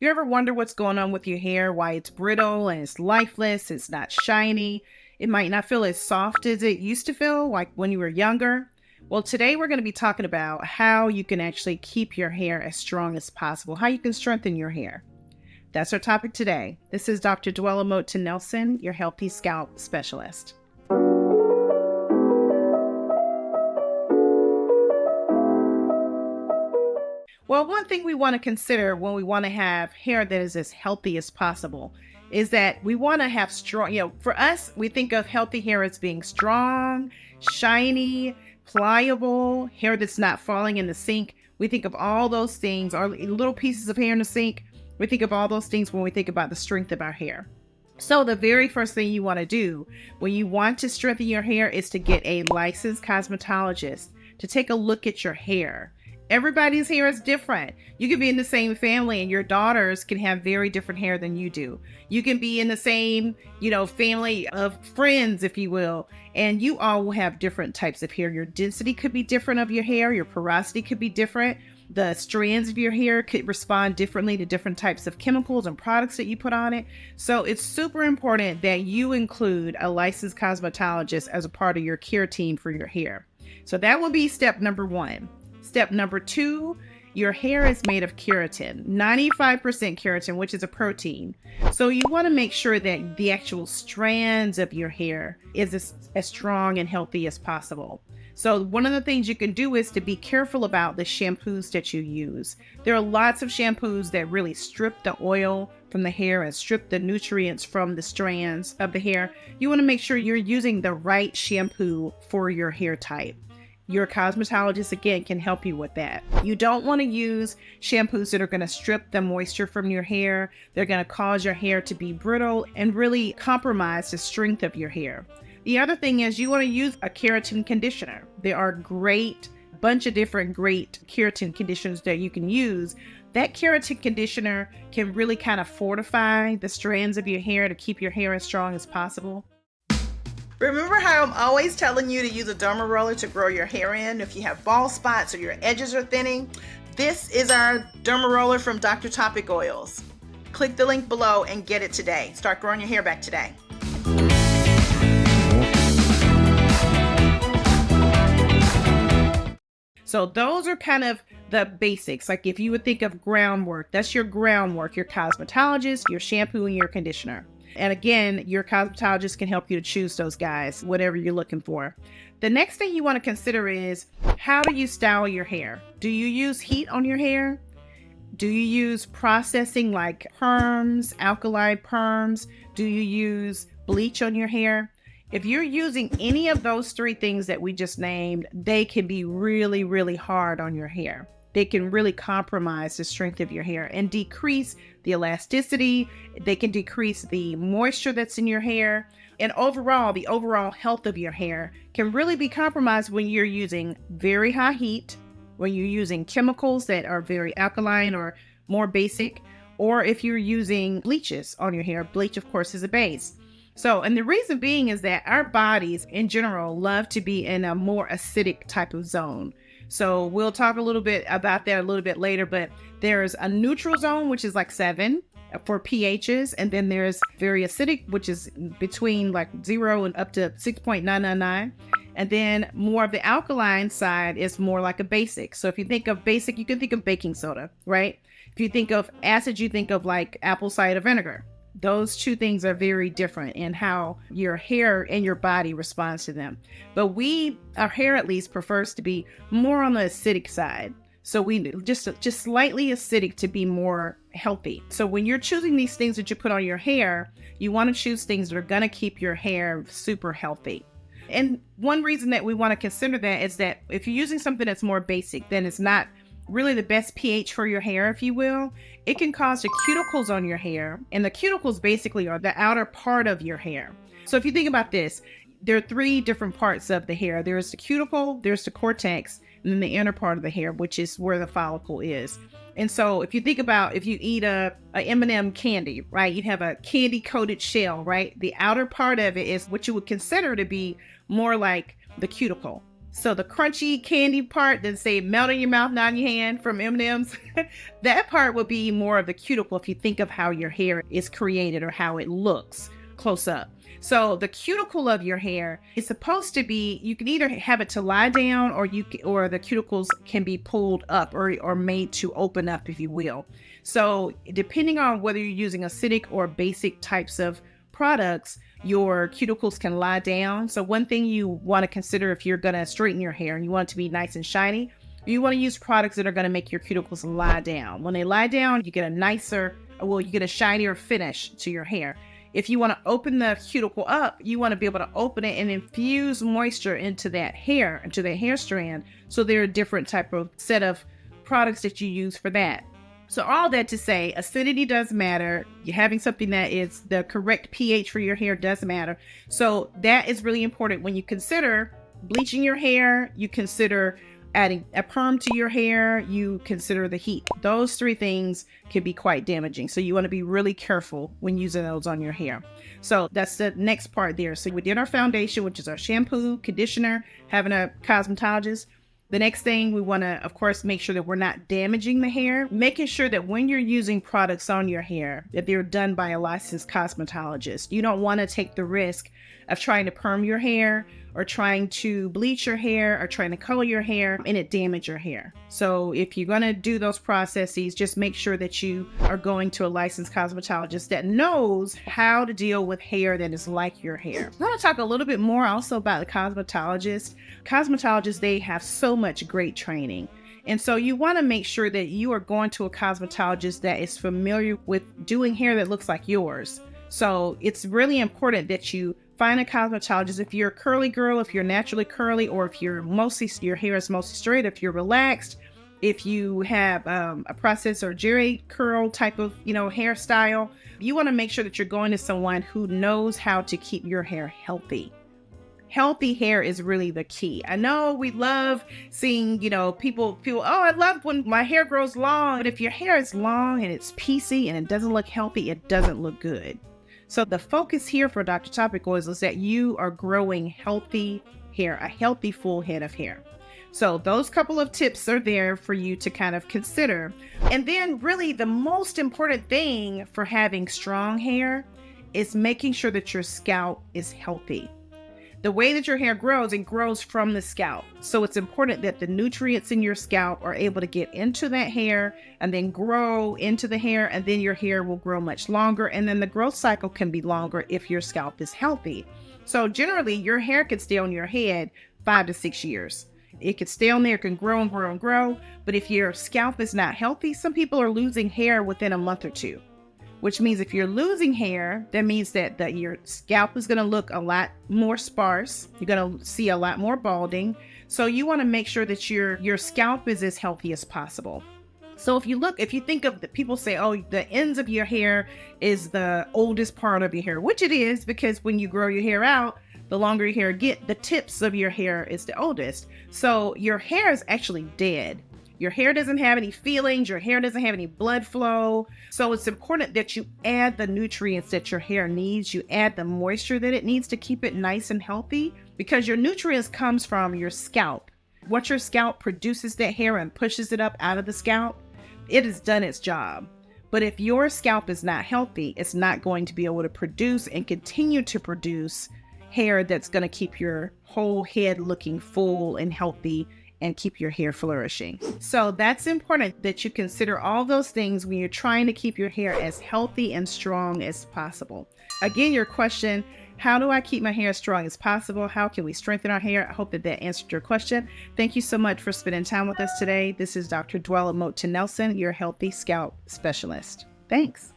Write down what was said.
You ever wonder what's going on with your hair, why it's brittle and it's lifeless, it's not shiny, it might not feel as soft as it used to feel like when you were younger? Well, today we're going to be talking about how you can actually keep your hair as strong as possible, how you can strengthen your hair. That's our topic today. This is Dr. Dwella Moton Nelson, your healthy scalp specialist. Well, one thing we want to consider when we want to have hair that is as healthy as possible is that we want to have strong, for us, we think of healthy hair as being strong, shiny, pliable, hair that's not falling in the sink. We think of all those things, or little pieces of hair in the sink. We think of all those things when we think about the strength of our hair. So the very first thing you want to do when you want to strengthen your hair is to get a licensed cosmetologist to take a look at your hair. Everybody's hair is different. You can be in the same family and your daughters can have very different hair than you do. You can be in the same, family of friends, if you will, and you all will have different types of hair. Your density could be different of your hair. Your porosity could be different. The strands of your hair could respond differently to different types of chemicals and products that you put on it. So it's super important that you include a licensed cosmetologist as a part of your care team for your hair. So that will be step number one. Step number two, your hair is made of keratin, 95% keratin, which is a protein. So you want to make sure that the actual strands of your hair is as strong and healthy as possible. So one of the things you can do is to be careful about the shampoos that you use. There are lots of shampoos that really strip the oil from the hair and strip the nutrients from the strands of the hair. You want to make sure you're using the right shampoo for your hair type. Your cosmetologist, again, can help you with that. You don't want to use shampoos that are going to strip the moisture from your hair. They're going to cause your hair to be brittle and really compromise the strength of your hair. The other thing is you want to use a keratin conditioner. There are bunch of different great keratin conditioners that you can use. That keratin conditioner can really kind of fortify the strands of your hair to keep your hair as strong as possible. Remember how I'm always telling you to use a derma roller to grow your hair in if you have bald spots or your edges are thinning? This is our derma roller from Dr. Topic Oils. Click the link below and get it today. Start growing your hair back today. So those are kind of the basics. Like if you would think of groundwork, that's your groundwork, your cosmetologist, your shampoo, and your conditioner. And again, your cosmetologist can help you to choose those guys, whatever you're looking for. The next thing you want to consider is, how do you style your hair? Do you use heat on your hair? Do you use processing like perms, alkali perms? Do you use bleach on your hair? If you're using any of those three things that we just named, they can be really, really hard on your hair. They can really compromise the strength of your hair and decrease the elasticity. They can decrease the moisture that's in your hair. And overall, the overall health of your hair can really be compromised when you're using very high heat, when you're using chemicals that are very alkaline or more basic, or if you're using bleaches on your hair. Bleach, of course, is a base. And the reason being is that our bodies in general love to be in a more acidic type of zone. So we'll talk a little bit about that a little bit later, but there's a neutral zone, which is like 7 for pHs. And then there's very acidic, which is between like 0 and up to 6.999. And then more of the alkaline side is more like a basic. So if you think of basic, you can think of baking soda, right? If you think of acid, you think of like apple cider vinegar. Those two things are very different in how your hair and your body responds to them. But our hair at least prefers to be more on the acidic side. So we just slightly acidic to be more healthy. So when you're choosing these things that you put on your hair, you want to choose things that are going to keep your hair super healthy. And one reason that we want to consider that is that if you're using something that's more basic, then it's not really the best pH for your hair, if you will. It can cause the cuticles on your hair, and the cuticles basically are the outer part of your hair. So if you think about this, there are 3 different parts of the hair. There's the cuticle, there's the cortex, and then the inner part of the hair, which is where the follicle is. And so if you think about, if you eat a M&M candy, right, you have a candy coated shell, right? The outer part of it is what you would consider to be more like the cuticle. So the crunchy candy part that say melt in your mouth, not in your hand from M&M's, that part would be more of the cuticle if you think of how your hair is created or how it looks close up. So the cuticle of your hair is supposed to be, you can either have it to lie down or the cuticles can be pulled up or made to open up, if you will. So depending on whether you're using acidic or basic types of products, your cuticles can lie down. So one thing you want to consider if you're going to straighten your hair and you want it to be nice and shiny, you want to use products that are going to make your cuticles lie down. When they lie down, you get a shinier finish to your hair. If you want to open the cuticle up, you want to be able to open it and infuse moisture into that hair, into the hair strand. So there are different type of set of products that you use for that. So all that to say, acidity does matter. You're having something that is the correct pH for your hair does matter. So that is really important when you consider bleaching your hair, you consider adding a perm to your hair, you consider the heat. Those three things can be quite damaging. So you want to be really careful when using those on your hair. So that's the next part there. So we did our foundation, which is our shampoo, conditioner, having a cosmetologist. The next thing we want to, of course, make sure that we're not damaging the hair, making sure that when you're using products on your hair, that they're done by a licensed cosmetologist. You don't want to take the risk of trying to perm your hair or trying to bleach your hair or trying to color your hair and it damage your hair. So if you're going to do those processes, just make sure that you are going to a licensed cosmetologist that knows how to deal with hair that is like your hair. I want to talk a little bit more also about the cosmetologist. Cosmetologists, they have so much great training. And so you want to make sure that you are going to a cosmetologist that is familiar with doing hair that looks like yours. So it's really important that you find a cosmetologist. If you're a curly girl, if you're naturally curly, or if your hair is mostly straight, if you're relaxed, if you have a process or jerry curl type of, hairstyle, you want to make sure that you're going to someone who knows how to keep your hair healthy. Healthy hair is really the key. I know we love seeing, people, oh, I love when my hair grows long. But if your hair is long and it's piecy and it doesn't look healthy, it doesn't look good. So the focus here for Dr. Topical is that you are growing healthy hair, a healthy full head of hair. So those couple of tips are there for you to kind of consider. And then really the most important thing for having strong hair is making sure that your scalp is healthy. The way that your hair grows, it grows from the scalp. So it's important that the nutrients in your scalp are able to get into that hair and then grow into the hair, and then your hair will grow much longer. And then the growth cycle can be longer if your scalp is healthy. So generally your hair could stay on your head 5 to 6 years. It could stay on there, it can grow and grow and grow. But if your scalp is not healthy, some people are losing hair within a month or two. Which means if you're losing hair, that means that your scalp is going to look a lot more sparse. You're going to see a lot more balding. So you want to make sure that your scalp is as healthy as possible. So if you think of the people say, oh, the ends of your hair is the oldest part of your hair, which it is, because when you grow your hair out, the longer your hair get, the tips of your hair is the oldest. So your hair is actually dead. Your hair doesn't have any feelings. Your hair doesn't have any blood flow. So it's important that you add the nutrients that your hair needs. You add the moisture that it needs to keep it nice and healthy, because your nutrients comes from your scalp. What your scalp produces that hair and pushes it up out of the scalp, it has done its job. But if your scalp is not healthy, it's not going to be able to produce and continue to produce hair that's going to keep your whole head looking full and healthy and keep your hair flourishing. So that's important that you consider all those things when you're trying to keep your hair as healthy and strong as possible. Again, your question, how do I keep my hair as strong as possible? How can we strengthen our hair? I hope that answered your question. Thank you so much for spending time with us today. This is Dr. Dwella Moton Nelson, your healthy scalp specialist. Thanks.